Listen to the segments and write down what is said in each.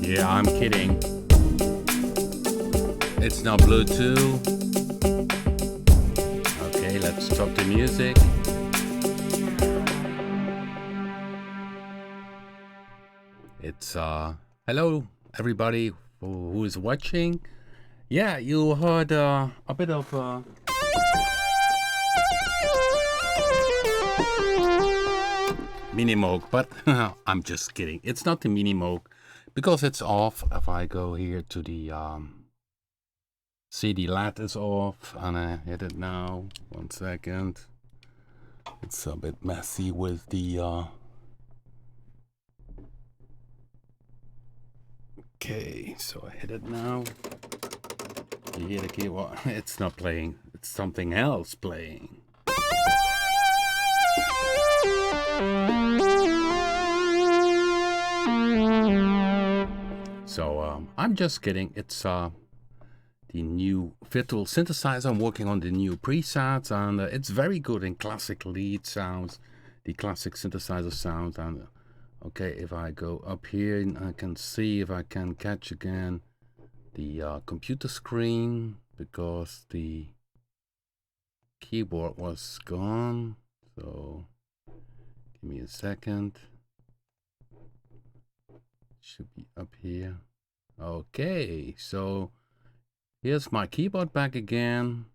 Yeah, I'm kidding. It's not Bluetooth. Okay, let's stop the music. It's hello everybody who is watching. Yeah, you heard a bit of Minimoog, but I'm just kidding. It's not the Minimoog because it's off. If I go here to the CD lat is off, and I hit it now. 1 second. It's a bit messy with the okay, so I hit it now. You hear the keyboard? It's not playing. It's something else playing. So I'm just kidding. It's the new virtual synthesizer. I'm working on the new presets, and it's very good in classic lead sounds, the classic synthesizer sound. And okay, if I go up here, I can see if I can catch again the computer screen because the keyboard was gone. So give me a second. Should be up here. Okay, so here's my keyboard back again.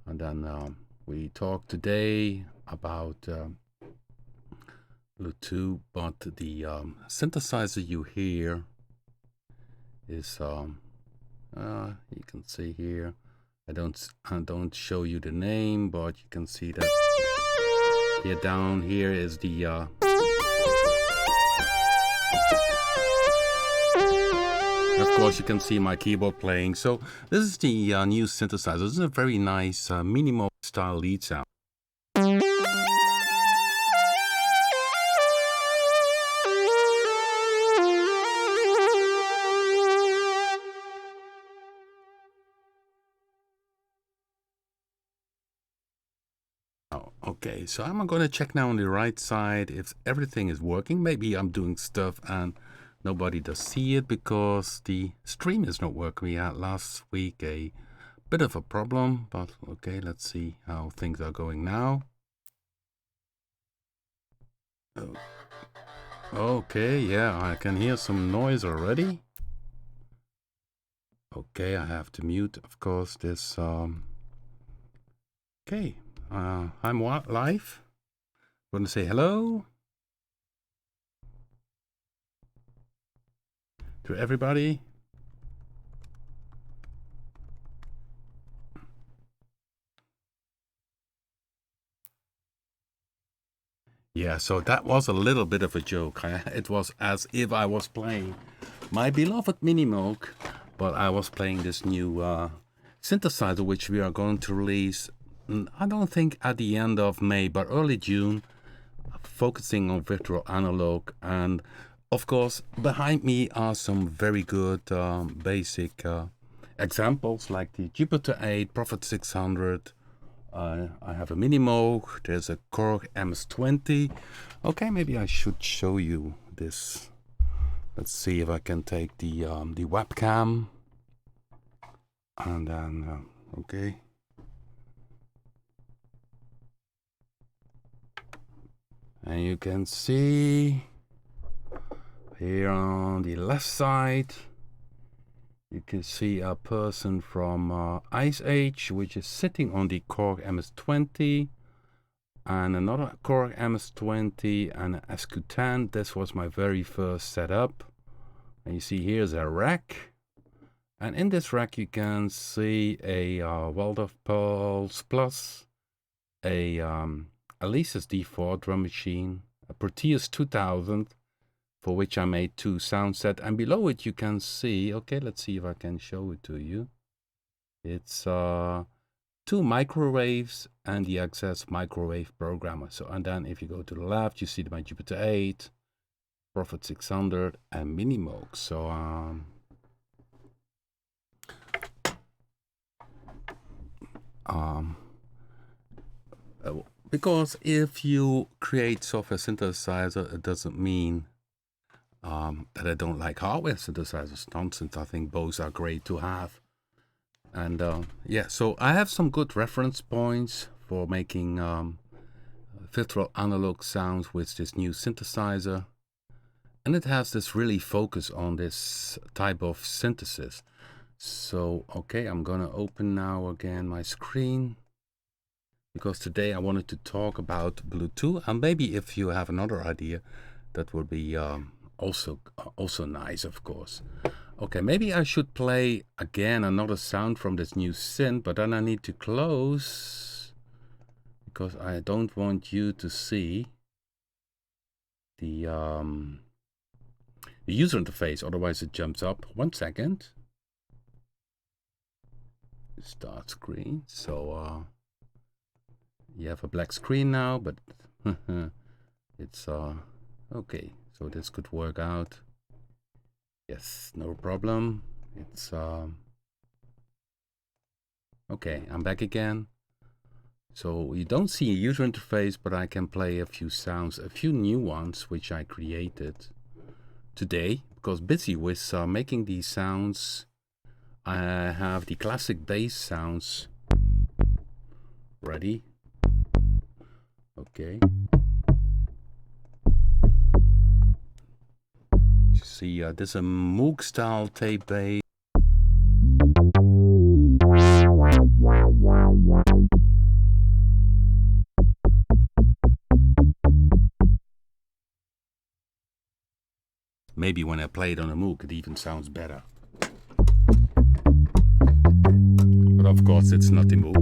And then we talked today about Bluetooth, but the synthesizer you hear is you can see here. I don't show you the name, but you can see that here down here is the of course, you can see my keyboard playing. So this is the new synthesizer. This is a very nice minimal style lead sound. Oh, okay, so I'm going to check now on the right side if everything is working. Maybe I'm doing stuff and nobody does see it because the stream is not working. We had last week a bit of a problem, but okay, let's see how things are going now. Oh. Okay, yeah, I can hear some noise already. Okay, I have to mute, of course, this. Okay, I'm live. I'm going to say hello to everybody. Yeah, so that was a little bit of a joke. It was as if I was playing my beloved Minimoog, but I was playing this new synthesizer, which we are going to release, I don't think at the end of May, but early June, focusing on virtual analog. And of course, behind me are some very good basic examples like the Jupiter 8, Prophet 600. I have a Minimoog. There's a Korg MS-20. Okay, maybe I should show you this. Let's see if I can take the webcam. And then, okay. And you can see here on the left side, you can see a person from Ice Age, which is sitting on the Korg MS-20, and another Korg MS-20 and an SQ10. This was my very first setup. And you see here's a rack. And in this rack you can see a Waldorf Pulse Plus, a Alesis D4 drum machine, a Proteus 2000, for which I made 2 sound sets. And below it you can see, okay, let's see if I can show it to you. It's 2 microwaves and the Access microwave programmer. So, and then if you go to the left, you see my Jupiter 8, Prophet 600 and Minimoog. So because if you create software synthesizer, it doesn't mean that I don't like hardware synthesizers. Nonsense. I think both are great to have. And yeah, so I have some good reference points for making virtual analog sounds with this new synthesizer. And it has this really focus on this type of synthesis. So, okay, I'm gonna open now again my screen, because today I wanted to talk about Bluetooth, and maybe if you have another idea, that would be also nice, of course. Okay, maybe I should play again another sound from this new synth, but then I need to close, because I don't want you to see the user interface, otherwise it jumps up. 1 second. Start screen. So you have a black screen now, but it's okay. So this could work out. Yes, no problem. It's okay. I'm back again. So you don't see a user interface, but I can play a few sounds, a few new ones which I created today, because busy with making these sounds. I have the classic bass sounds ready. Okay. You see, this is a Moog style tape bass. Maybe when I play it on a Moog, it even sounds better. But of course, it's not the Moog.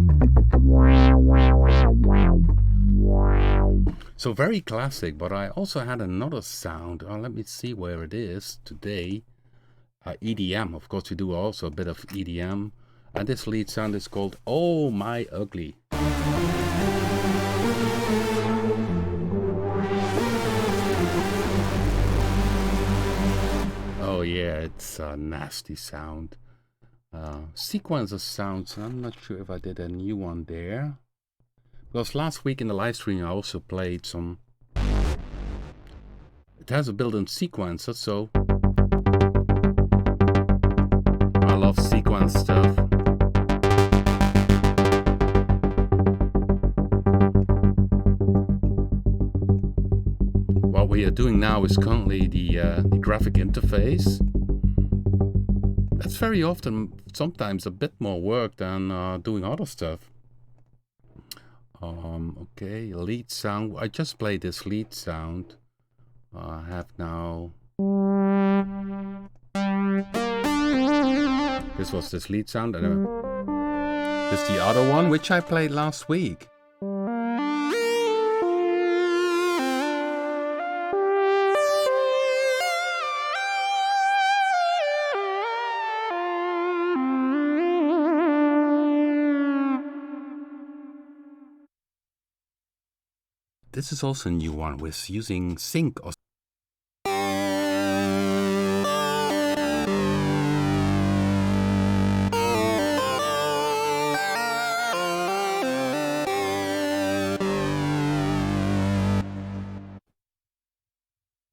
So very classic, but I also had another sound. Let me see where it is today. EDM, of course, we do also a bit of EDM. And this lead sound is called Oh My Ugly. Oh yeah, it's a nasty sound. Sequencer sounds, I'm not sure if I did a new one there. Because last week in the live stream I also played some. It has a built-in sequencer, so I love sequence stuff. What we are doing now is currently the graphic interface. That's very often, sometimes a bit more work than doing other stuff. Okay, lead sound. I just played this lead sound. I have now. This was this lead sound, and this is the other one which I played last week. This is also a new one with using sync.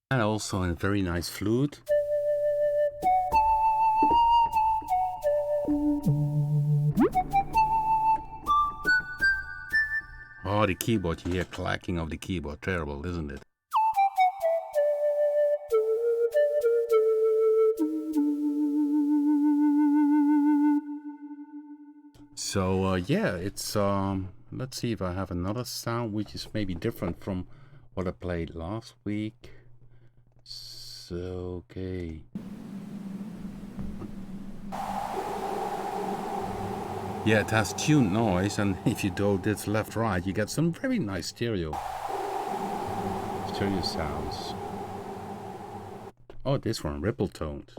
And also a very nice flute. Oh, the keyboard, you hear clacking of the keyboard. Terrible, isn't it? So yeah, it's let's see if I have another sound which is maybe different from what I played last week. So okay. Yeah, it has tuned noise, and if you do this left right, you get some very nice stereo serious sounds. Oh, this one, ripple tones.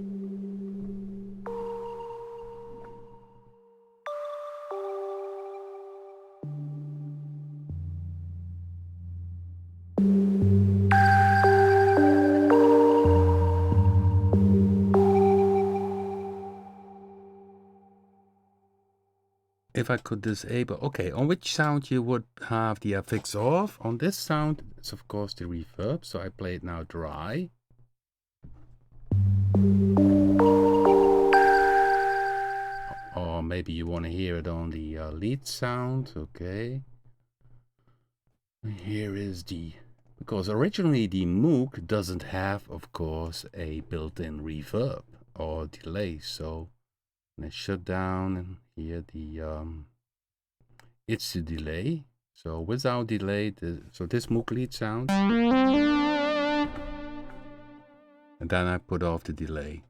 If I could disable, okay, on which sound you would have the FX off? On this sound, it's of course the reverb, so I play it now dry. Or maybe you want to hear it on the lead sound, okay. Here is the, because originally the Moog doesn't have, of course, a built-in reverb or delay, so when I shut down and hear the, it's the delay. So without delay, so this Moog lead sound, and then I put off the delay.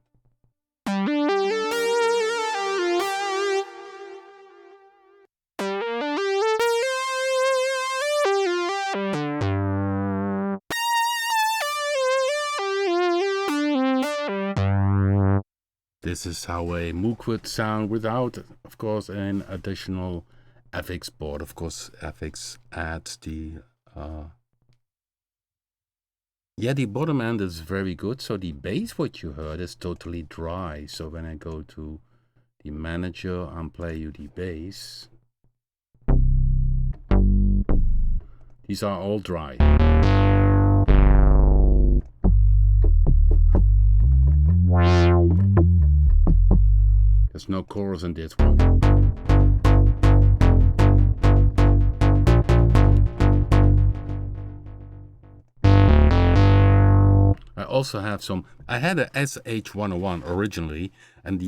This is how a Moog would sound without, of course, an additional FX board. Of course, FX adds the, the bottom end is very good. So the bass, what you heard, is totally dry. So when I go to the manager and play you the bass, these are all dry. There's no chorus in this one. I also have some, I had a SH-101 originally, and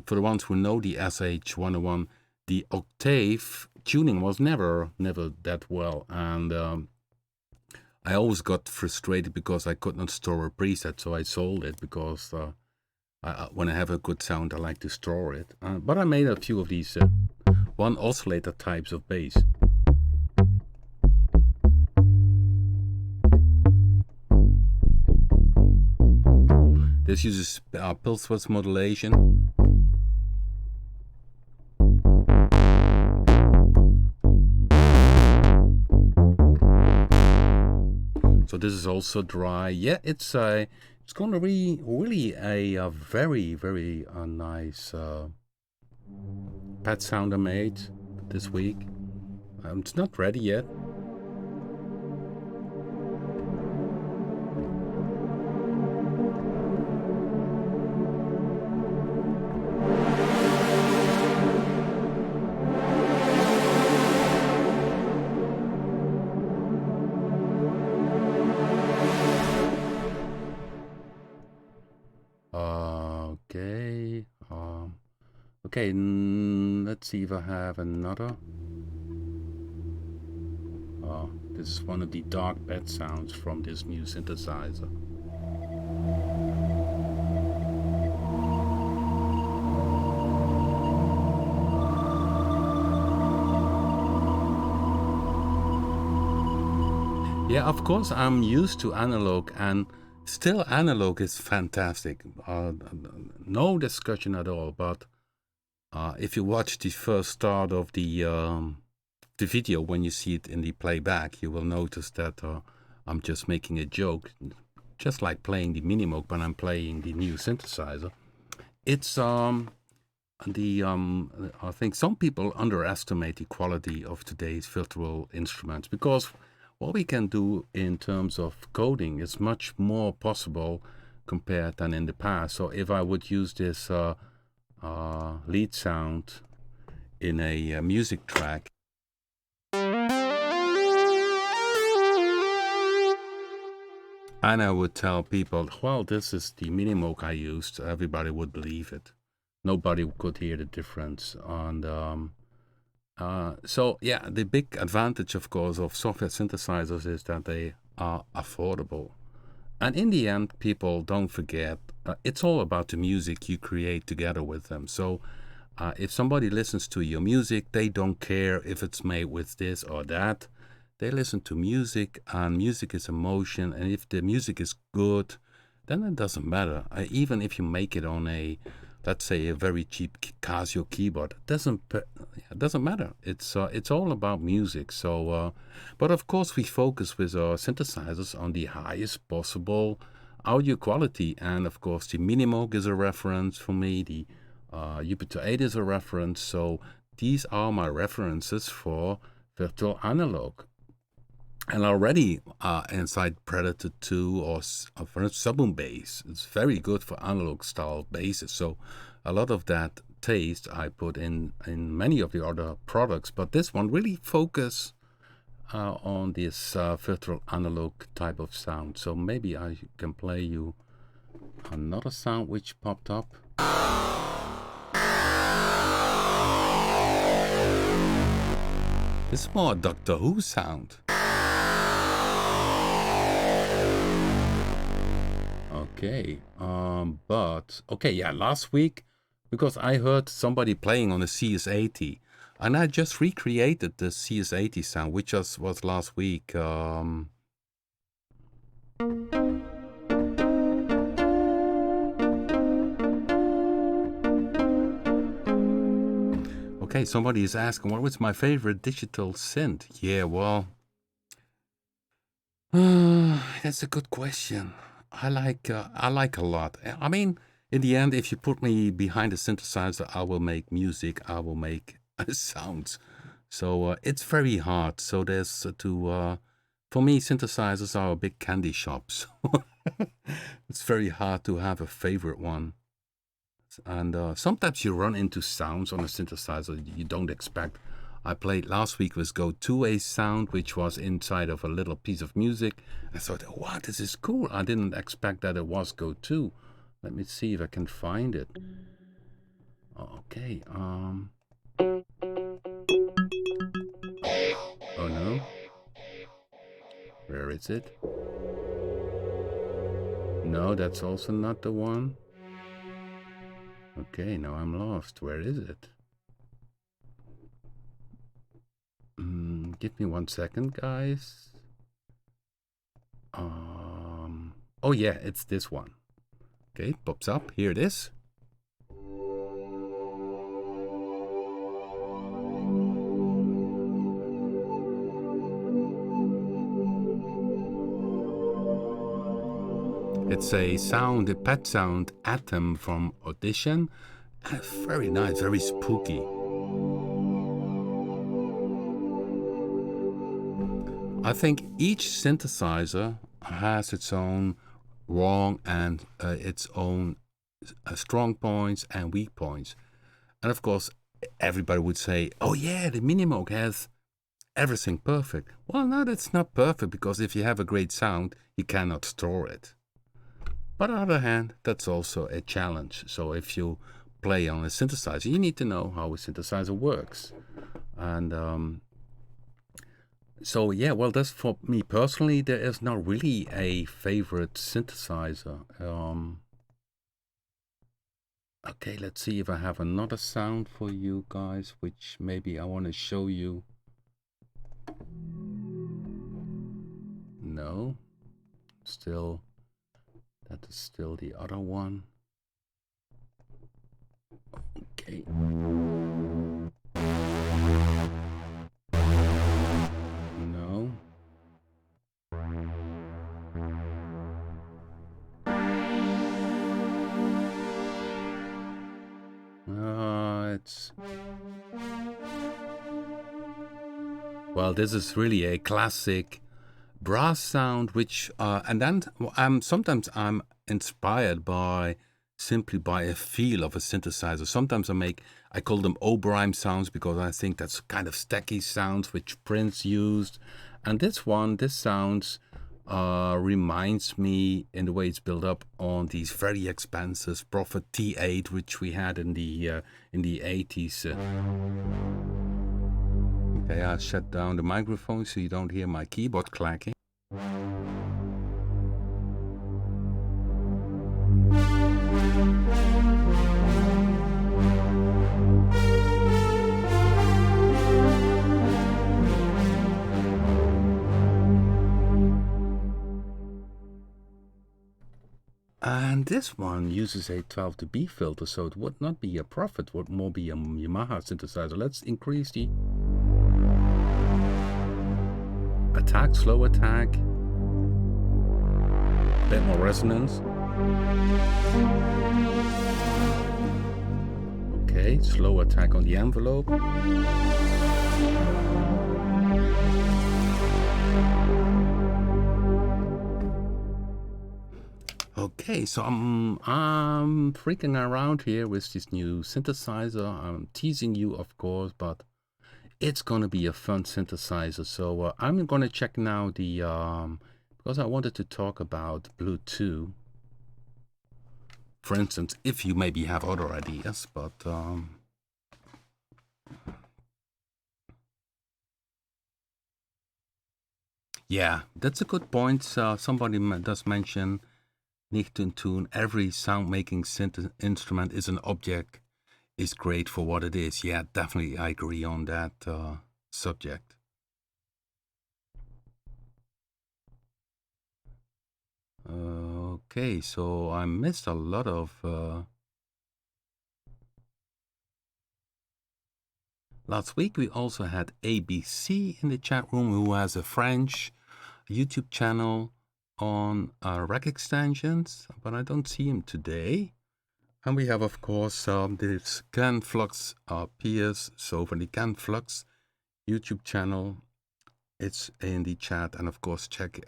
for the ones who know the SH-101, the octave tuning was never that well, and I always got frustrated because I could not store a preset, so I sold it because when I have a good sound, I like to store it. But I made a few of these one oscillator types of bass. This uses pulse width modulation. So this is also dry. Yeah, it's going to be really a very nice pad sound I made this week. It's not ready yet. Okay, let's see if I have another. Oh, this is one of the dark bed sounds from this new synthesizer. Yeah, of course, I'm used to analog, and still analog is fantastic. No discussion at all, but if you watch the first start of the video, when you see it in the playback, you will notice that I'm just making a joke, just like playing the Minimoog when I'm playing the new synthesizer. It's I think some people underestimate the quality of today's virtual instruments, because what we can do in terms of coding is much more possible compared than in the past. So if I would use this lead sound in a music track, and I would tell people, well, this is the Minimoog I used, everybody would believe it. Nobody could hear the difference. And so yeah, the big advantage, of course, of software synthesizers is that they are affordable. And in the end, people don't forget, it's all about the music you create together with them. So if somebody listens to your music, they don't care if it's made with this or that. they listen to music, and music is emotion. And if the music is good, then it doesn't matter. Even if you make it on a, let's say, a very cheap Casio keyboard, it doesn't matter. It's all about music. So, but of course, we focus with our synthesizers on the highest possible audio quality, and of course, the Minimoog is a reference for me. The Jupiter 8 is a reference. So these are my references for virtual analog. And already inside Predator 2 or for Subboom bass, it's very good for analog style basses. So a lot of that taste I put in many of the other products, but this one really focus on this virtual analog type of sound. So maybe I can play you another sound which popped up. This is more a Doctor Who sound. Okay, but okay, yeah, last week, because I heard somebody playing on a CS80, and I just recreated the CS80 sound, which was last week. Okay, somebody is asking, what was my favorite digital synth? Yeah, well, that's a good question. I like a lot. I mean, in the end, if you put me behind a synthesizer, I will make music. I will make sounds. So it's very hard. So there's for me, synthesizers are a big candy shop. So it's very hard to have a favorite one. And sometimes you run into sounds on a synthesizer you don't expect. I played last week with Go 2A sound, which was inside of a little piece of music. I thought, wow, this is cool. I didn't expect that it was Go 2. Let me see if I can find it. Okay. Oh no. Where is it? No, that's also not the one. Okay, now I'm lost. Where is it? Give me 1 second, guys. Oh yeah, it's this one. Okay, pops up. Here it is. It's a sound, a pet sound Atom from Audition. Very nice, very spooky. I think each synthesizer has its own wrong and its own strong points and weak points. And of course, everybody would say, oh yeah, the Minimoog has everything perfect. Well, no, that's not perfect, because if you have a great sound, you cannot store it. But on the other hand, that's also a challenge. So if you play on a synthesizer, you need to know how a synthesizer works. And so yeah, well, that's for me personally. There is not really a favorite synthesizer. Okay, let's see if I have another sound for you guys, which maybe I want to show you. No, still, that is still the other one. Okay. No. It's... Well, this is really a classic brass sound, which and then sometimes I'm inspired by simply by a feel of a synthesizer. Sometimes I call them Oberheim sounds, because I think that's kind of stacky sounds which Prince used. And this sounds reminds me, in the way it's built up, on these very expensive Prophet T8, which we had in the 80s. Okay, I'll shut down the microphone so you don't hear my keyboard clacking. And this one uses a 12 dB filter, so it would not be a Prophet, would more be a Yamaha synthesizer. Let's increase the attack, slow attack, a bit more resonance. Okay, slow attack on the envelope. Okay, so I'm freaking around here with this new synthesizer. I'm teasing you, of course, but it's gonna be a fun synthesizer. So I'm gonna check now the because I wanted to talk about Bluetooth. For instance, if you maybe have other ideas, but yeah, that's a good point. Somebody does mention nicht to tune. Every sound-making synth instrument is an object, is great for what it is. Yeah, definitely, I agree on that subject. Okay, so I missed a lot of last week. We also had ABC in the chat room, who has a French YouTube channel on rack extensions, but I don't see him today. And we have, of course, this Can Flux peers. So for the Can Flux YouTube channel, it's in the chat, and of course check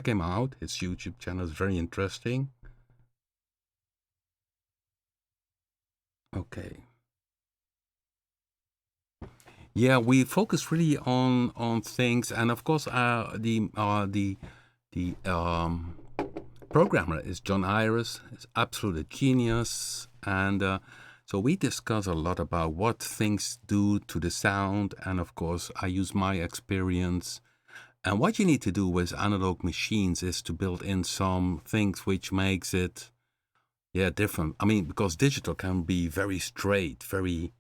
him out. His YouTube channel is very interesting. Okay. Yeah, we focus really on things, and of course the programmer is John Iris, is absolute genius, and so we discuss a lot about what things do to the sound, and of course I use my experience. And what you need to do with analog machines is to build in some things which makes it, yeah, different. I mean, because digital can be very straight, very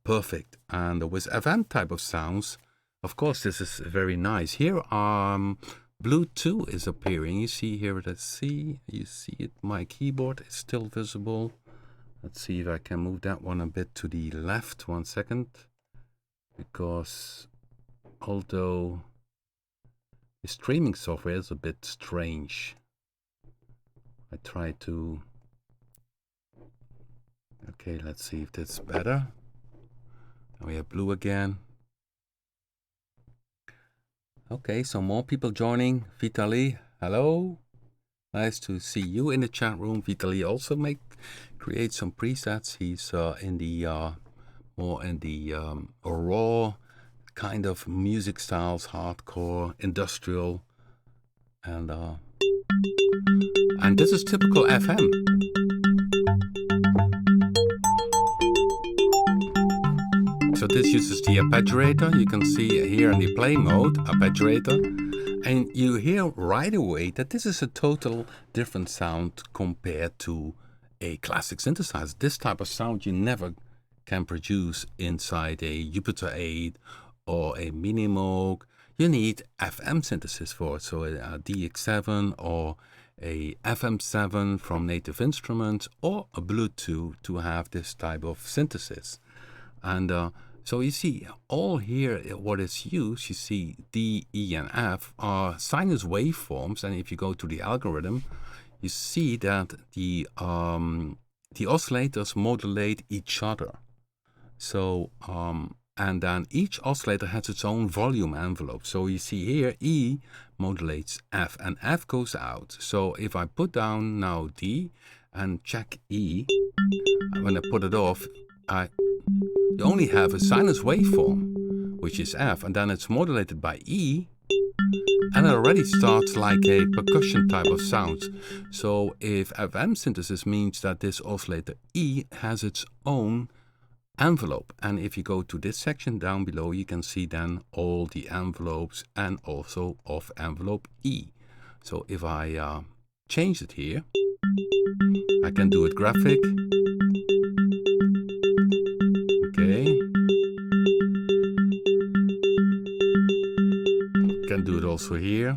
perfect, and with FM type of sounds, of course, this is very nice. Here, Bluetooth is appearing. You see here, let's see, you see it, my keyboard is still visible. Let's see if I can move that one a bit to the left, 1 second, because although the streaming software is a bit strange, I try to, okay, let's see if that's better. Now we have blue again. Okay, so more people joining. Vitaly, hello. Nice to see you in the chat room. Vitaly also create some presets. He's in the more in the raw kind of music styles, hardcore, industrial, and this is typical FM. So this uses the arpeggiator. You can see here in the play mode, arpeggiator. And you hear right away that this is a total different sound compared to a classic synthesizer. This type of sound you never can produce inside a Jupiter 8 or a Minimoog. You need FM synthesis for it. So a DX7 or a FM7 from Native Instruments or a Bluetooth to have this type of synthesis. And so you see all here what is used, you see D, E, and F are sinus waveforms, and if you go to the algorithm, you see that the oscillators modulate each other. So and then each oscillator has its own volume envelope. So you see here E modulates F, and F goes out. So if I put down now D and check E, when I put it off, you only have a sinus waveform, which is F, and then it's modulated by E, and it already starts like a percussion type of sound. So if FM synthesis means that this oscillator E has its own envelope, and if you go to this section down below, you can see then all the envelopes and also of envelope E. So if I change it here, I can do it graphic. Okay. Can do it also here.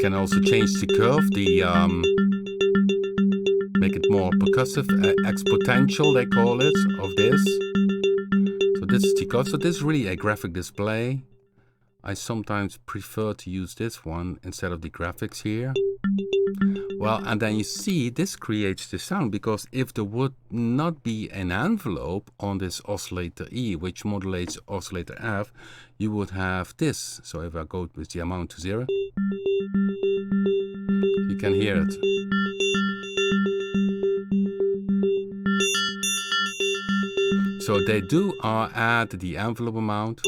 can also change the curve, make it more percussive, exponential they call it, of this. So this is the curve. So this is really a graphic display. I sometimes prefer to use this one instead of the graphics here. Well, and then you see this creates the sound, because if there would not be an envelope on this oscillator E, which modulates oscillator F, you would have this. So if I go with the amount to 0, you can hear it. So they do add the envelope amount.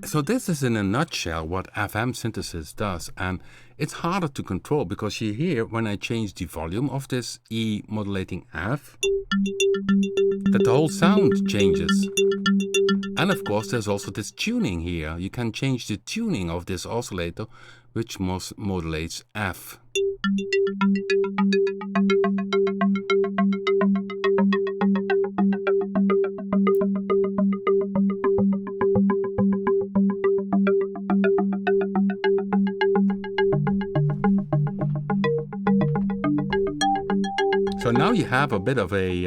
So this is in a nutshell what FM synthesis does, and it's harder to control because you hear when I change the volume of this E modulating F that the whole sound changes. And of course there's also this tuning here. You can change the tuning of this oscillator which modulates F. So now you have a bit of a,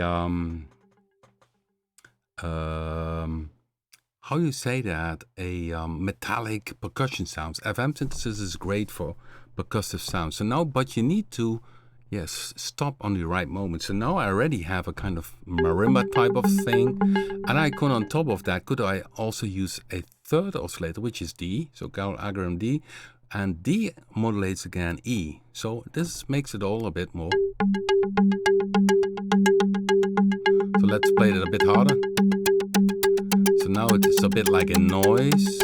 how you say that, a metallic percussion sounds. FM synthesis is great for percussive sounds. So now, but you need to, yes, stop on the right moment. So now I already have a kind of marimba type of thing. And I could, on top of that, could I also use a third oscillator, which is D, so algorithm D, and D modulates again E. So this makes it all a bit more. So let's play it a bit harder. So now it's a bit like a noise.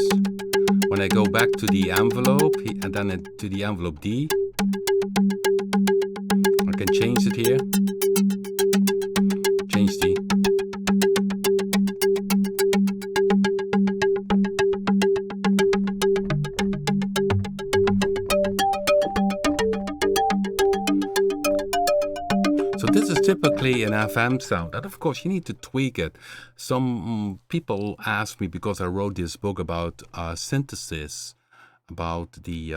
When I go back to the envelope and then to the envelope D, I can change it here. Change the. So this is typically an FM sound, and of course you need to tweak it. Some people ask me, because I wrote this book about synthesis, about the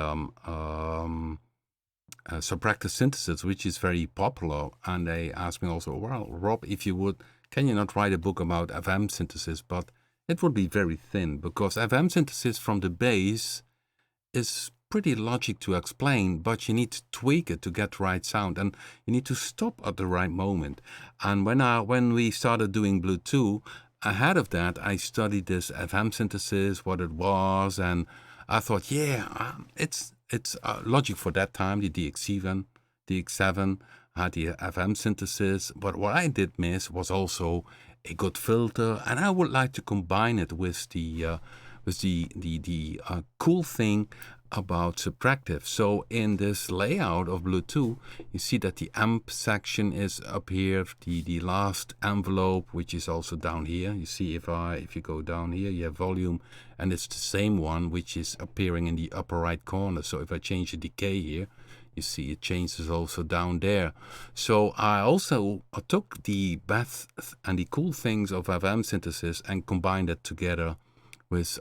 subtractive synthesis, which is very popular, and they asked me also, well, Rob, if you would, can you not write a book about FM synthesis? But it would be very thin, because FM synthesis from the base is pretty logic to explain, but you need to tweak it to get the right sound, and you need to stop at the right moment. And when we started doing Bluetooth, ahead of that, I studied this FM synthesis, what it was, and I thought, yeah, it's logic for that time. The DX7 had the FM synthesis, but what I did miss was also a good filter, and I would like to combine it with the cool thing about subtractive. So in this layout of Bluetooth, you see that the amp section is up here, the last envelope, which is also down here. You see if you go down here, you have volume, and it's the same one which is appearing in the upper right corner. So if I change the decay here, you see it changes also down there. So I also took the best and the cool things of FM synthesis and combined it together with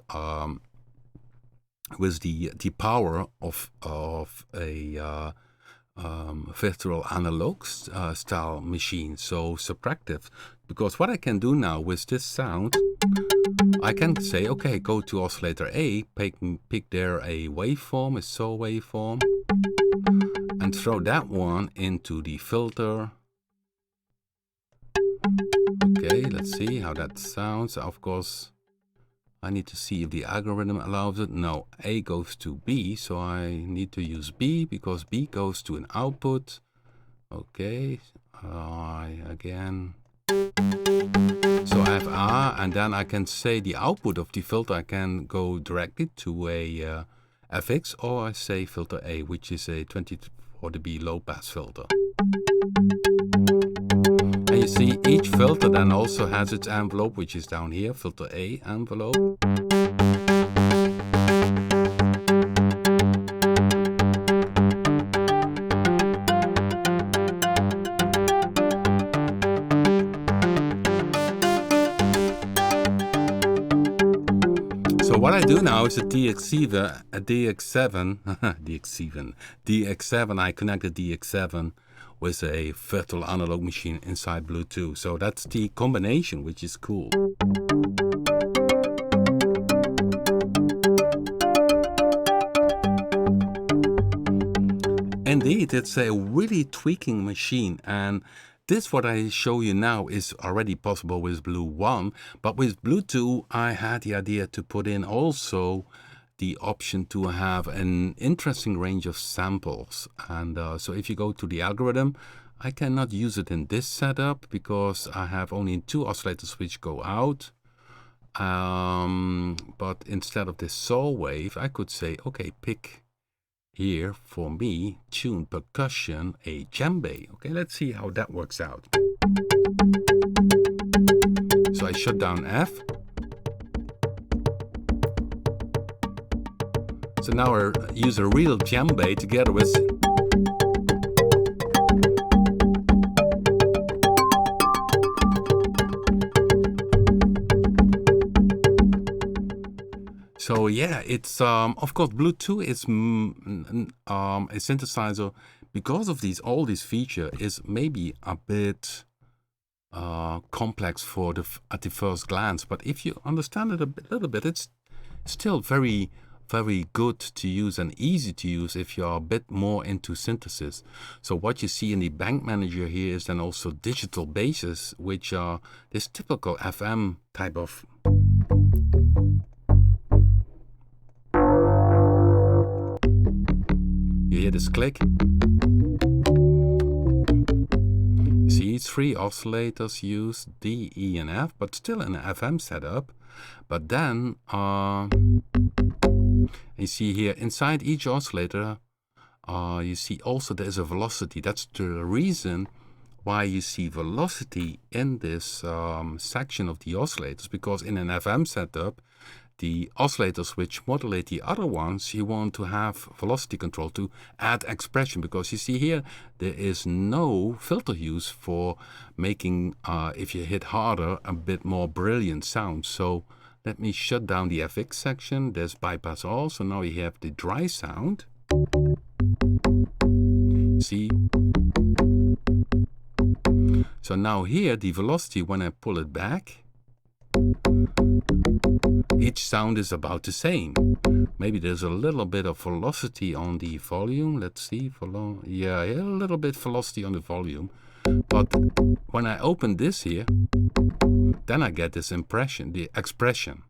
the power of a virtual analog style machine, so subtractive. Because what I can do now with this sound, I can say, okay, go to oscillator A, pick there a waveform, a saw waveform, and throw that one into the filter. Okay, let's see how that sounds. Of course, I need to see if the algorithm allows it. No, A goes to B, so I need to use B because B goes to an output. Okay, again. So I have A, and then I can say the output of the filter, I can go directly to a FX, or I say filter A, which is a 24 dB low pass filter. And you see each filter then also has its envelope, which is down here, filter A envelope. So what I do now is a DX7, DX7, I connect the DX7 with a virtual analog machine inside Bluetooth. So that's the combination, which is cool. Indeed, it's a really tweaking machine, and this what I show you now is already possible with Blue 1, but with Blue 2 I had the idea to put in also the option to have an interesting range of samples. And so if you go to the algorithm, I cannot use it in this setup because I have only 2 oscillators which go out. But instead of this saw wave, I could say, okay, pick here for me, tune percussion, a djembe. Okay, let's see how that works out. So I shut down F. So now I use a real djembe together with So yeah, it's of course Bluetooth is a synthesizer because of all these features is maybe a bit complex for at the first glance, but if you understand it a little bit, it's still very good to use and easy to use if you're a bit more into synthesis. So what you see in the bank manager here is then also digital basses, which are this typical FM type of. You hear this click. You see 3 oscillators use D, E, and F, but still in an FM setup. But then you see here inside each oscillator, you see also there's a velocity. That's the reason why you see velocity in this section of the oscillators, because in an FM setup, the oscillators which modulate the other ones, you want to have velocity control to add expression, because you see here there is no filter use for making, if you hit harder, a bit more brilliant sound. So let me shut down the FX section. There's bypass all, so now you have the dry sound. See? So now here the velocity, when I pull it back, each sound is about the same. Maybe there's a little bit of velocity on the volume. Let's see, yeah, a little bit velocity on the volume. But when I open this here, then I get this impression, the expression.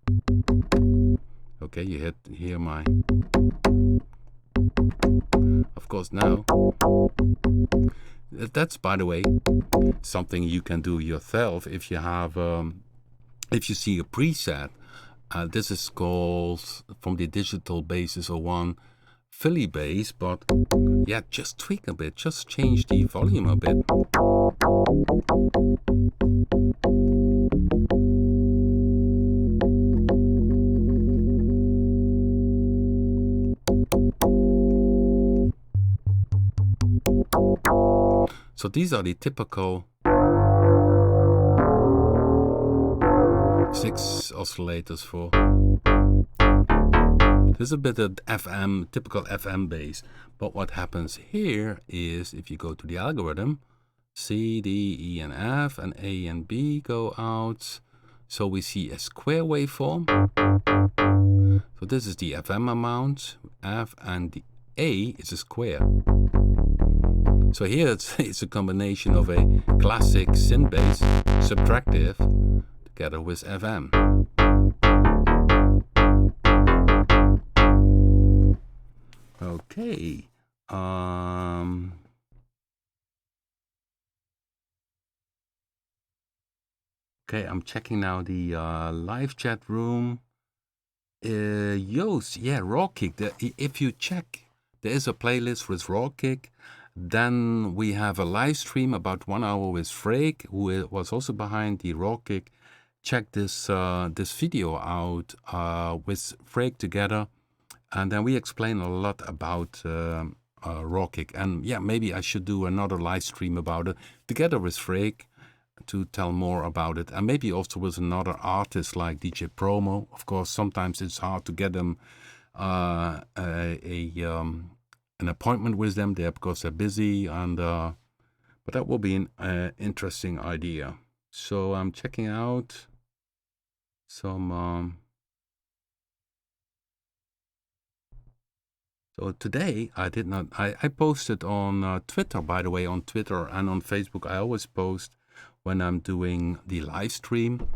Okay, you hear my. Of course now, that's, by the way, something you can do yourself if you have, if you see a preset. This is called, from the digital basses, or one Philly bass, but yeah, just tweak a bit, just change the volume a bit. So these are the typical 6 oscillators for. This is a bit of FM, typical FM bass. But what happens here is, if you go to the algorithm, C, D, E, and F, and A and B go out. So we see a square waveform. So this is the FM amount, F, and the A is a square. So here it's a combination of a classic synth bass, subtractive, together with FM. Okay. Okay, I'm checking now the live chat room. Yoast, yeah, raw kick. If you check, there is a playlist with raw kick. Then we have a live stream about 1 hour with Freek, who was also behind the raw kick. Check this video out with Freek together, and then we explain a lot about raw kick. And yeah, maybe I should do another live stream about it together with Freek. to tell more about it, and maybe also with another artist like DJ Promo. Of course, sometimes it's hard to get them an appointment with them there because they're busy, and but that will be an interesting idea. So I'm checking out some. So today I did not. I posted on Twitter, by the way, on Twitter and on Facebook. I always post when I'm doing the live stream.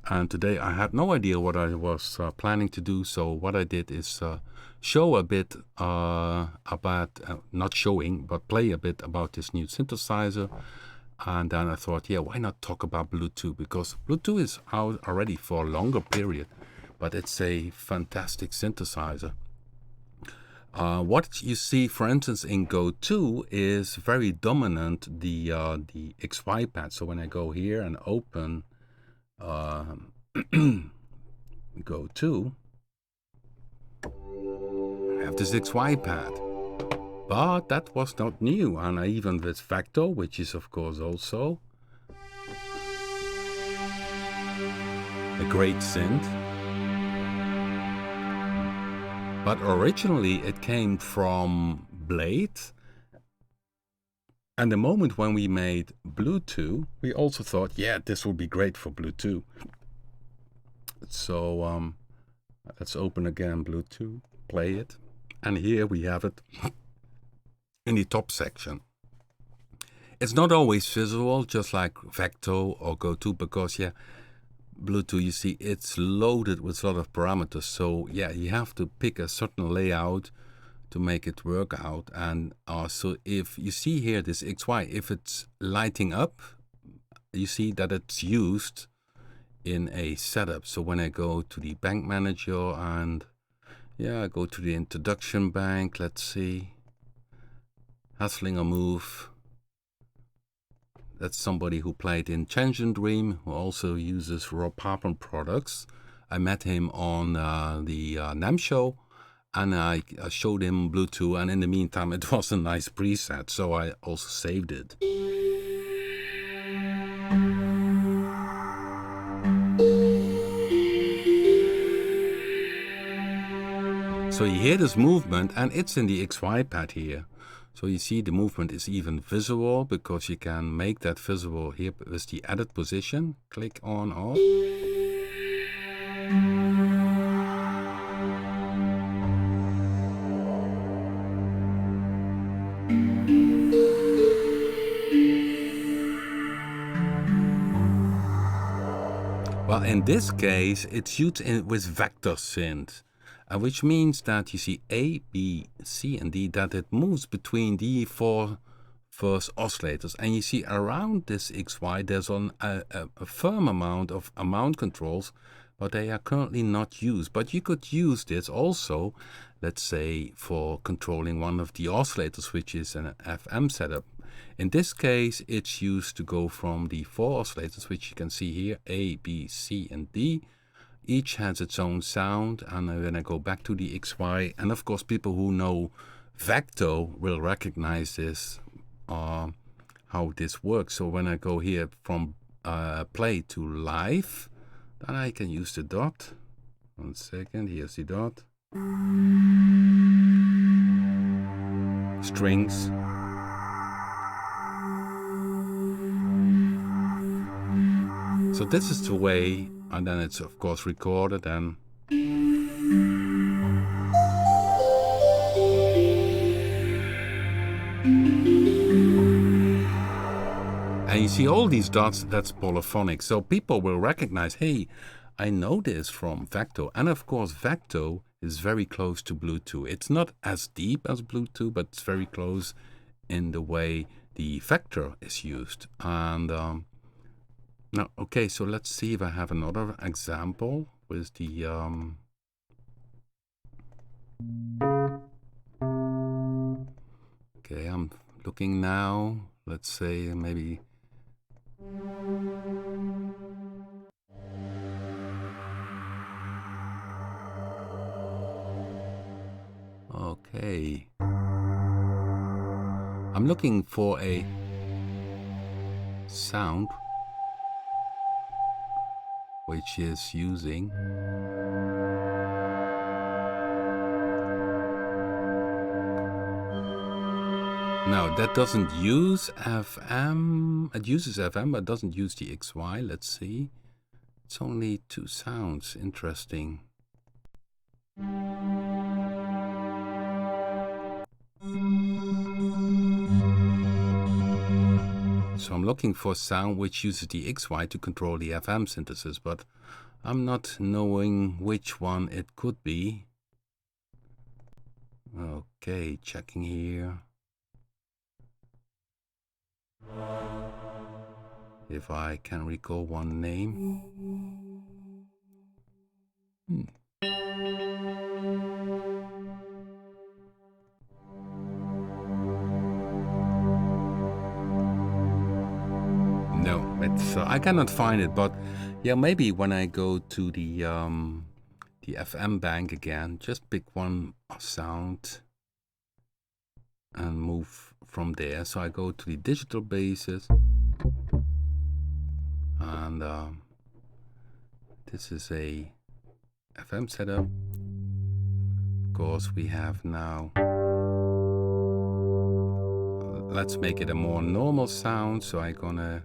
And today I had no idea what I was planning to do. So what I did is show a bit about, not showing, but play a bit about this new synthesizer. And then I thought, yeah, why not talk about Bluetooth? Because Bluetooth is out already for a longer period, but it's a fantastic synthesizer. What you see, for instance, in Go 2 is very dominant, the XY pad. So when I go here and open Go 2, I have this XY pad. But that was not new, and even with Vector, which is of course also a great synth. But originally it came from Blade. And the moment when we made Bluetooth, we also thought, yeah, this would be great for Bluetooth. So let's open again Bluetooth, play it. And here we have it in the top section. It's not always visual, just like Vector or Go2, because yeah, Bluetooth, you see, it's loaded with a lot of parameters. So yeah, you have to pick a certain layout to make it work out. And so if you see here this XY, if it's lighting up, you see that it's used in a setup. So when I go to the bank manager and yeah, I go to the introduction bank, let's see, Hustling a Move. That's somebody who played in Change and Dream, who also uses raw Papen products. I met him on the NAMM show, and I showed him Bluetooth, and in the meantime it was a nice preset, so I also saved it. So you hear this movement, and it's in the XY pad here. So you see the movement is even visible, because you can make that visible here with the edit position. Click on off. Well, in this case, it's used with vector synth, which means that you see A, B, C, and D, that it moves between the four first oscillators. And you see around this XY, there's a firm amount of amount controls, but they are currently not used. But you could use this also, let's say, for controlling one of the oscillators, which is an FM setup. In this case, it's used to go from the four oscillators, which you can see here, A, B, C, and D. Each has its own sound, and then I go back to the XY. And of course, people who know Vector will recognize this, how this works. So when I go here from play to live, then I can use the dot. 1 second, here's the dot. Strings. So this is the way, and then it's of course recorded and you see all these dots, that's polyphonic. So people will recognize, hey, I know this from Vector. And of course, Vector is very close to Bluetooth. It's not as deep as Bluetooth, but it's very close in the way the vector is used. And now, okay, so let's see if I have another example with the okay, I'm looking now. Let's say maybe okay. I'm looking for a sound which is using now that doesn't use FM. It uses FM but doesn't use the XY. Let's see. It's only 2 sounds. Interesting. So I'm looking for sound which uses the XY to control the FM synthesis, but I'm not knowing which one it could be. Okay, checking here. If I can recall one name. No, it's I cannot find it, but yeah, maybe when I go to the FM bank again, just pick one sound and move from there. So I go to the digital basis, and this is a FM setup. Of course, we have now. Let's make it a more normal sound. So I'm gonna.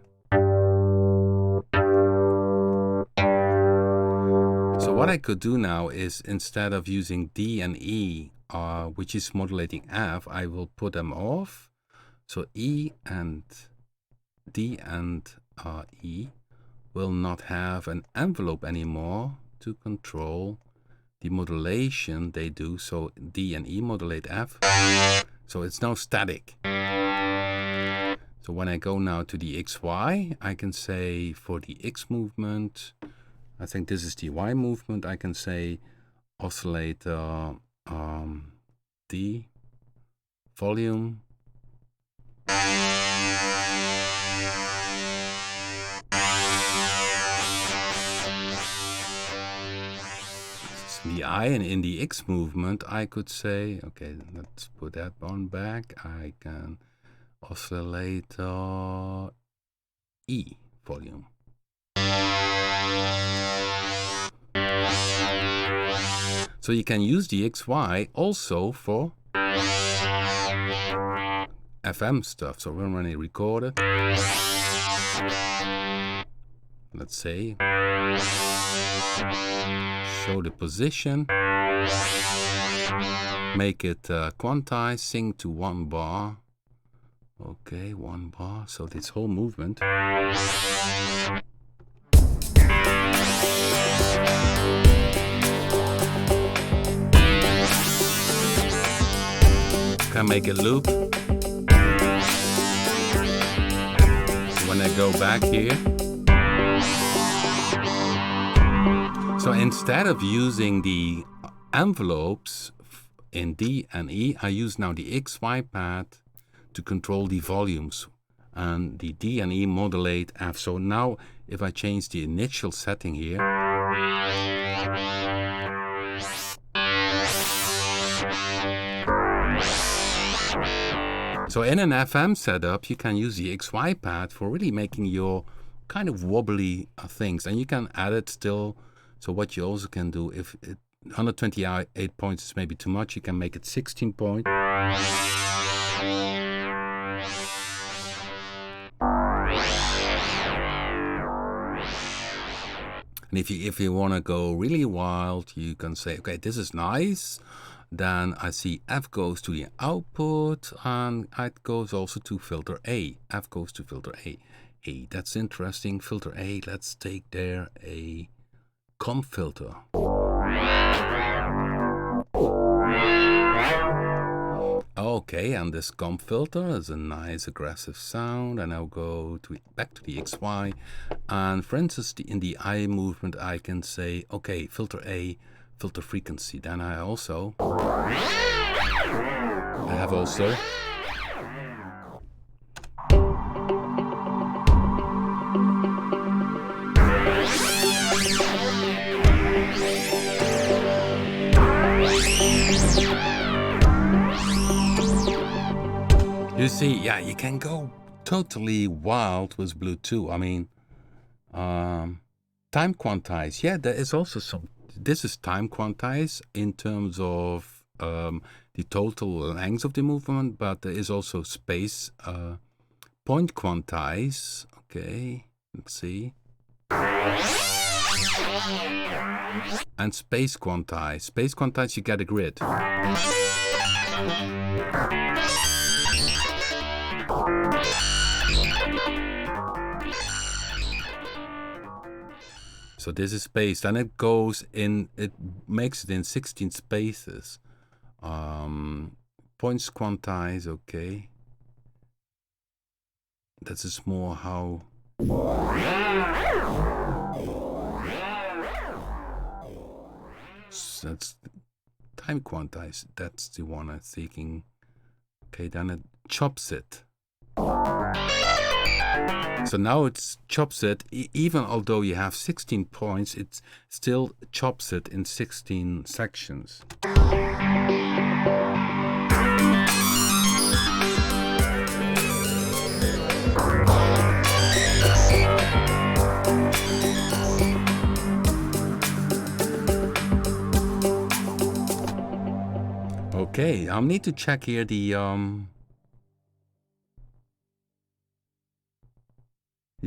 So what I could do now is, instead of using D and E, which is modulating F, I will put them off. So E and D and E will not have an envelope anymore to control the modulation they do. So D and E modulate F. So it's now static. So when I go now to the XY, I can say for the X movement, I think this is the Y movement, I can say oscillator D, volume, the I, and in the X movement I could say, okay, let's put that one back. I can oscillator E, volume. So you can use the XY also for FM stuff. So when I record it, let's say, show the position, make it quantize, sing to 1 bar. Okay, 1 bar. So this whole movement. Can make it loop. When I go back here. So instead of using the envelopes in D and E, I use now the XY pad to control the volumes. And the D and E modulate F. So now if I change the initial setting here. So in an FM setup, you can use the XY pad for really making your kind of wobbly things. And you can add it still. So what you also can do, if 128 points is maybe too much, you can make it 16 points. And if you want to go really wild, you can say, okay, this is nice. Then I see F goes to the output, and it goes also to filter A. F goes to filter A. Hey, that's interesting. Filter A, let's take there a comp filter. Okay, and this comp filter is a nice aggressive sound, and I'll go back to the XY. And for instance, in the I movement, I can say, okay, filter A, filter frequency. Then I have also you see, yeah, you can go totally wild with Bluetooth. I mean, Time quantize. Yeah, there is also some. This is time quantize in terms of the total length of the movement, but there is also space point quantize. Okay, let's see. And space quantize. Space quantize, you get a grid. So this is space. Then it goes in, it makes it in 16 spaces. Points quantize, okay. That is more how. So that's time quantize. That's the one I'm thinking. Okay, then it chops it. So now it's chops it, even although you have 16 points, it still chops it in 16 sections. Okay, I'll need to check here the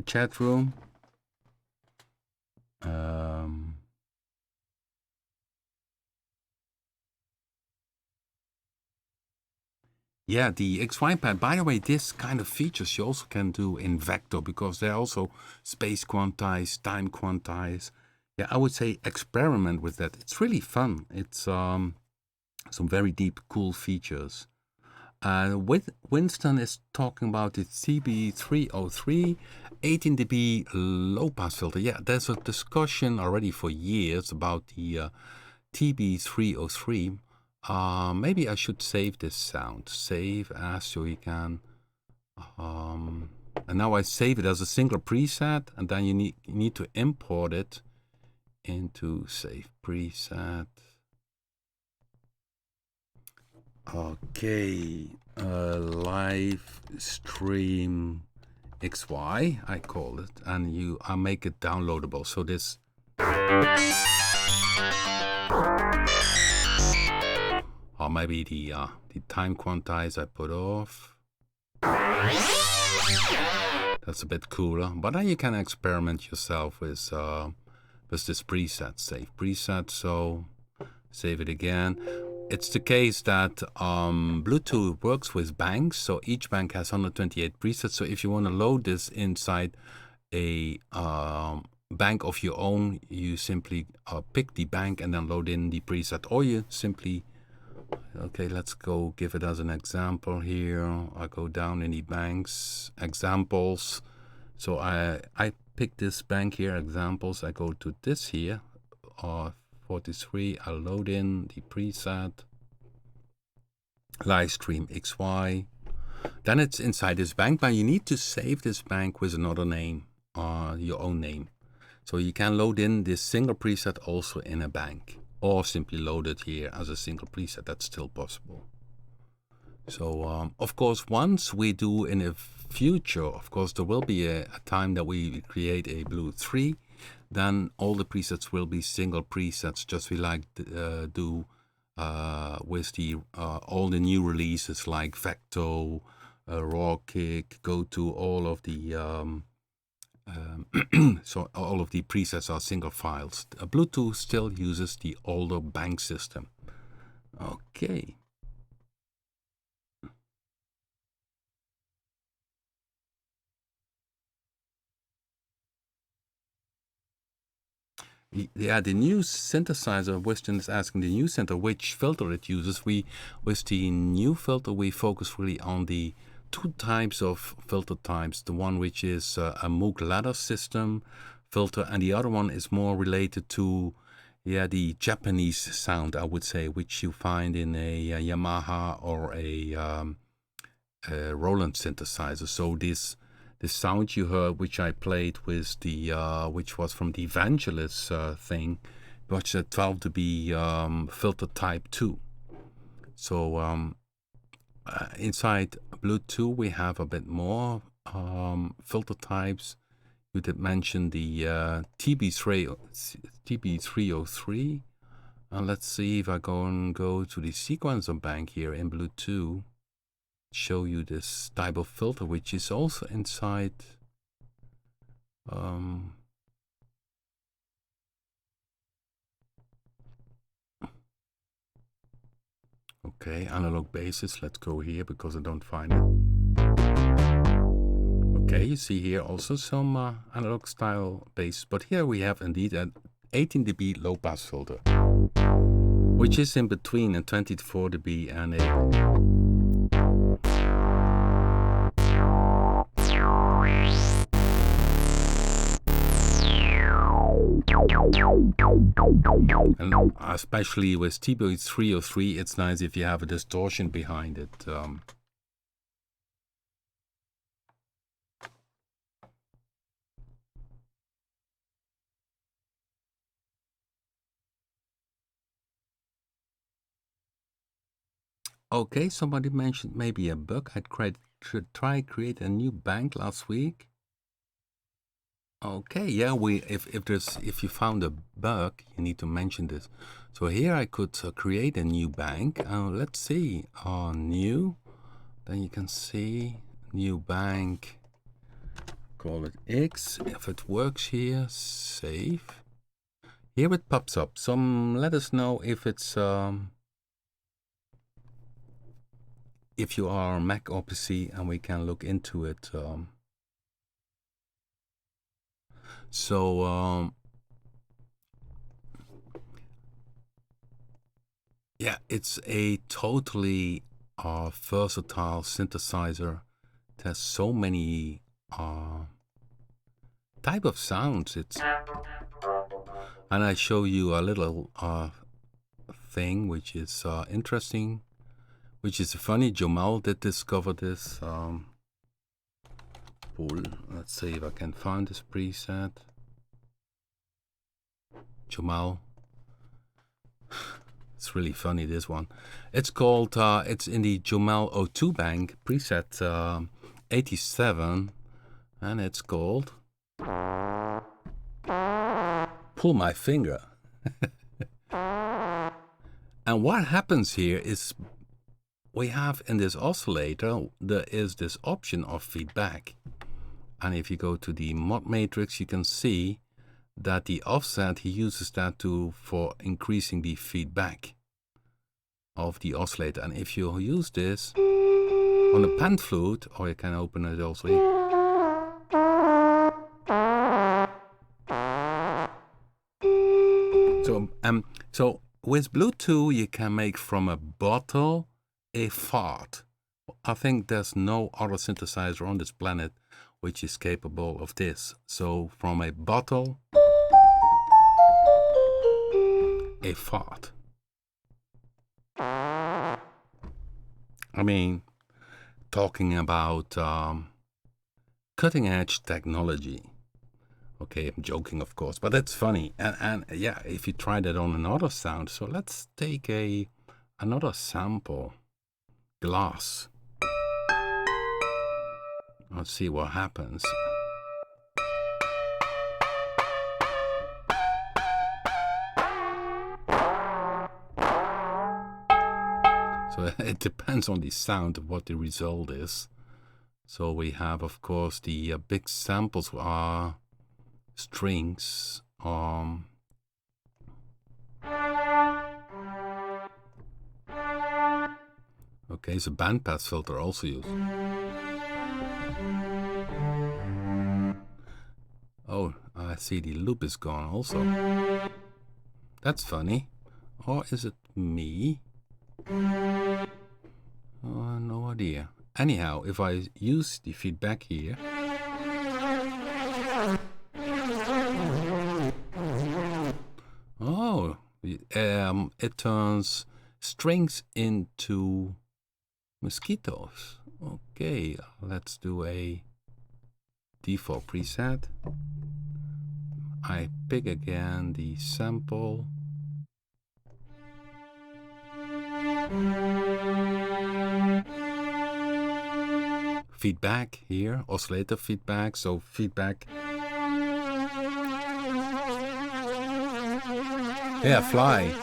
chat room. Yeah, the XY pad. By the way, this kind of features you also can do in vector because they're also space quantize, time quantize. Yeah, I would say experiment with that. It's really fun. It's some very deep, cool features. With Winston is talking about the CB303 18 dB low pass filter. Yeah, there's a discussion already for years about the TB303. Maybe I should save this sound. Save as so you can. And now I save it as a single preset, and then you need to import it into save preset. Okay, live stream XY, I call it, and I make it downloadable. So this. Or maybe the time quantize I put off. That's a bit cooler, but then you can experiment yourself with this preset. Save preset. So save it again. It's the case that Bluetooth works with banks, so each bank has 128 presets. So if you want to load this inside a bank of your own, you simply pick the bank and then load in the preset, or you simply. Okay, let's go give it as an example here. I go down in the banks, examples. So I pick this bank here, examples. I go to this here, 43. I load in the preset, live stream XY. Then it's inside this bank, but you need to save this bank with another name, your own name. So you can load in this single preset also in a bank, or simply load it here as a single preset. That's still possible. So of course, once we do in the future, of course, there will be a time that we create a Blue 3. Then all the presets will be single presets, just we like do with the all the new releases like Vecto, Raw Kick, go to all of the so all of the presets are single files. Bluetooth still uses the older bank system. Okay. Yeah, the new synthesizer, Weston is asking the new center which filter it uses. With the new filter, we focus really on the two types of filter types. The one which is a Moog ladder system filter, and the other one is more related to the Japanese sound, I would say, which you find in a Yamaha or a Roland synthesizer. So this sound you heard, which I played with the which was from the Evangelist thing, was a 12 dB filter type 2. So inside Bluetooth we have a bit more filter types. You did mention the TB303. And let's see if I go to the sequencer bank here in Bluetooth. Show you this type of filter, which is also inside. Okay, analog basis. Let's go here because I don't find it. Okay, you see here also some analog style bass, but here we have indeed an 18 dB low pass filter, which is in between a 24 dB and a and especially with TB303, it's nice if you have a distortion behind it. Okay, somebody mentioned maybe a bug. I should try create a new bank last week. Okay, yeah, if you found a bug, you need to mention this. So here I could create a new bank. Let's see, new. Then you can see new bank. Call it X. If it works here, save. Here it pops up. Let us know if it's if you are on Mac or PC, and we can look into it. Yeah, it's a totally versatile synthesizer. It has so many type of sounds. And I show you a little thing which is interesting, which is funny. Jamal did discover this. Let's see if I can find this preset. Jamal. It's really funny, this one. It's called, it's in the Jamal O2 bank, preset 87, and it's called Pull My Finger. And what happens here is we have in this oscillator, there is this option of feedback. And if you go to the mod matrix, you can see that the offset, he uses that for increasing the feedback of the oscillator. And if you use this on the pan flute, or you can open it also. So with Bluetooth, you can make from a bottle a fart. I think there's no other synthesizer on this planet which is capable of this. So from a bottle, a fart. I mean, talking about cutting edge technology. Okay, I'm joking, of course, but that's funny. And yeah, if you try that on another sound, so let's take another sample, glass. Let's see what happens. So it depends on the sound of what the result is. So we have, of course, the big samples are strings. Okay, so bandpass filter also used. Oh, I see the loop is gone also. That's funny. Or is it me? Oh, no idea. Anyhow, if I use the feedback here, oh, it turns strings into mosquitoes. Okay, let's do a default preset. I pick again the sample. Feedback here, oscillator feedback. So feedback Yeah, fly.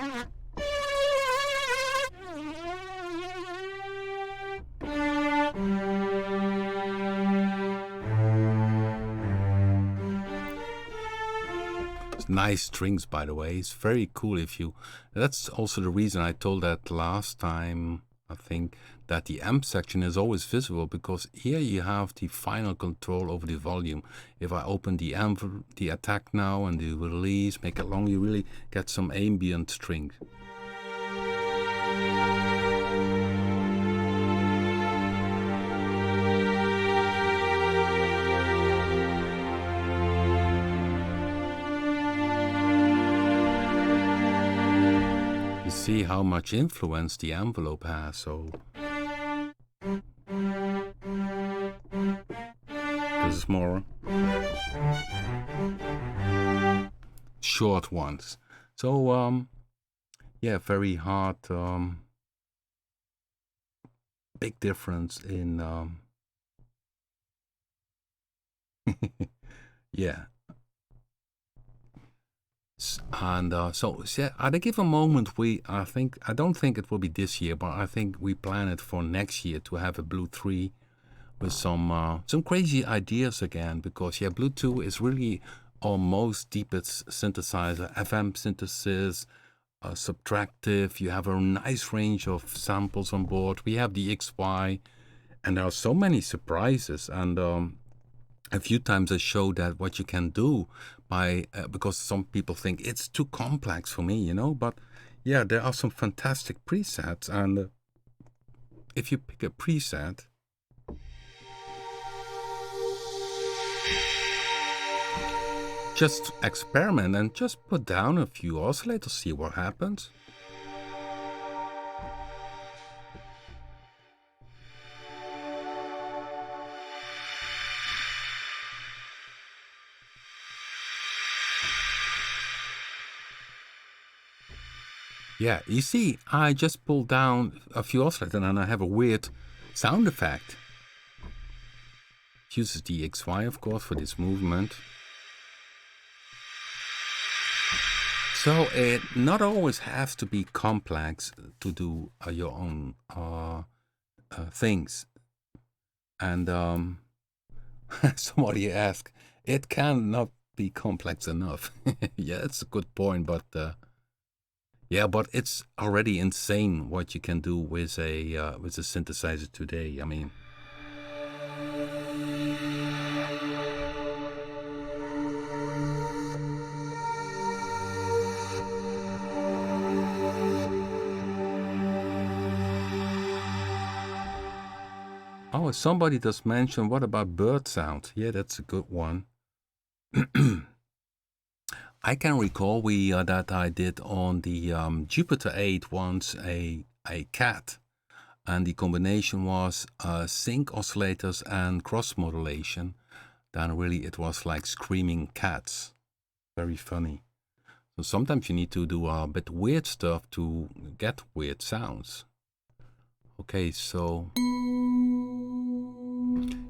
Nice strings, by the way. It's very cool if you... That's also the reason I told that last time, I think, that the amp section is always visible, because here you have the final control over the volume. If I open the amp, the attack now, and the release, make it long, you really get some ambient strings. See how much influence the envelope has. So this is more short ones. So yeah, very hard. Big difference in yeah. And so at a given moment, I don't think it will be this year, but I think we plan it for next year to have a Blue 3 with some crazy ideas again, because yeah, Blue 2 is really our most deepest synthesizer, FM synthesis, subtractive. You have a nice range of samples on board. We have the XY, and there are so many surprises. And a few times I showed that what you can do by, because some people think it's too complex for me, you know, but yeah, there are some fantastic presets. And if you pick a preset, just experiment and just put down a few oscillators, see what happens. Yeah, you see, I just pulled down a few oscillators and I have a weird sound effect. It uses the XY, of course, for this movement. So it not always has to be complex to do your own things. And somebody asked, it cannot be complex enough. Yeah, it's a good point, but yeah, but it's already insane what you can do with a synthesizer today. I mean, oh, somebody just mentioned, what about bird sound? Yeah, that's a good one. I can recall that I did on the Jupiter 8 once a cat, and the combination was sync oscillators and cross modulation. Then really it was like screaming cats. Very funny. So sometimes you need to do a bit weird stuff to get weird sounds. Okay, so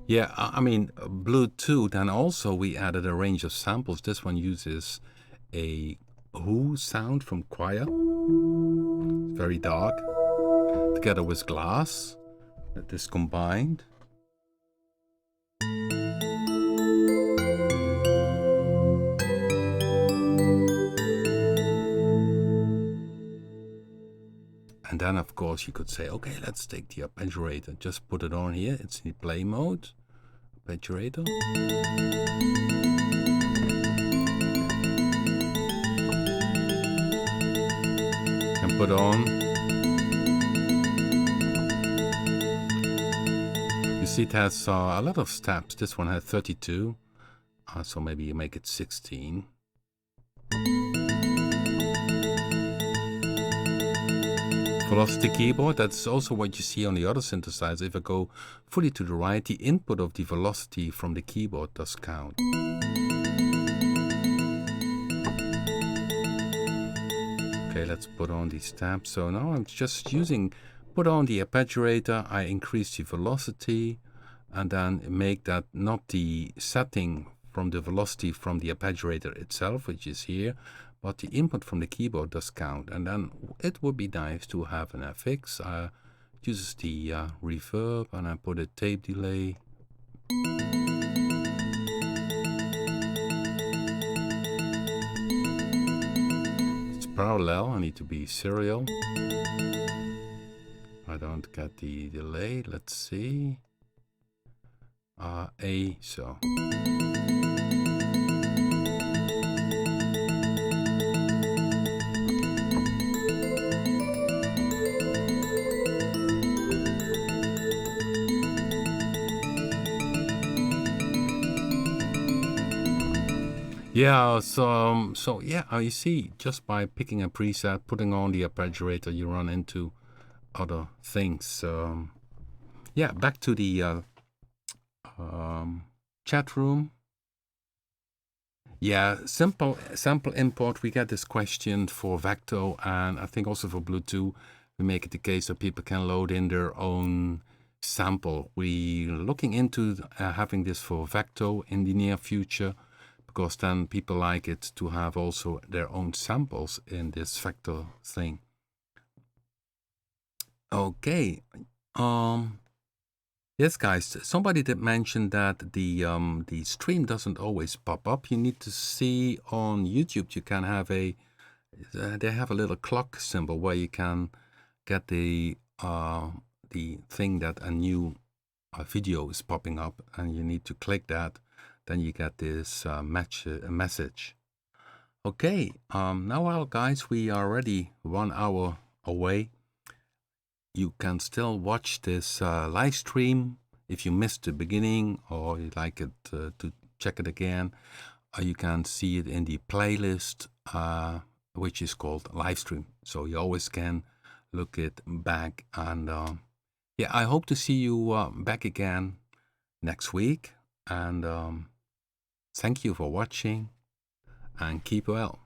yeah, I mean, Blue 2, then also we added a range of samples. This one uses a Who sound from Choir, very dark, together with Glass, that is combined. And then of course you could say, okay, let's take the arpeggiator, just put it on here, it's in play mode, arpeggiator. And put on. You see it has a lot of steps. This one has 32, so maybe you make it 16. Velocity keyboard, that's also what you see on the other synthesizer. If I go fully to the right, the input of the velocity from the keyboard does count. Okay, let's put on these tabs. So now I'm just put on the arpeggiator, I increase the velocity, and then make that not the setting from the velocity from the arpeggiator itself, which is here, but the input from the keyboard does count. And then it would be nice to have an FX. Uses the reverb, and I put a tape delay. It's parallel, I need to be serial. I don't get the delay, let's see. A, so. Yeah, so yeah, you see, just by picking a preset, putting on the arpeggiator, you run into other things. Yeah, back to the chat room. Yeah, sample import. We get this question for Vecto, and I think also for Bluetooth. We make it the case that people can load in their own sample. We're looking into having this for Vecto in the near future, because then people like it to have also their own samples in this Vecto thing. Okay. Yes, guys. Somebody did mention that the stream doesn't always pop up. You need to see on YouTube. You can have they have a little clock symbol where you can get the thing that a new video is popping up, and you need to click that. Then you get this message. Okay. Now, well, guys, we are already 1 hour away. You can still watch this live stream if you missed the beginning, or you'd like it to check it again. You can see it in the playlist, which is called live stream. So you always can look it back. And yeah, I hope to see you back again next week. And thank you for watching, and keep well.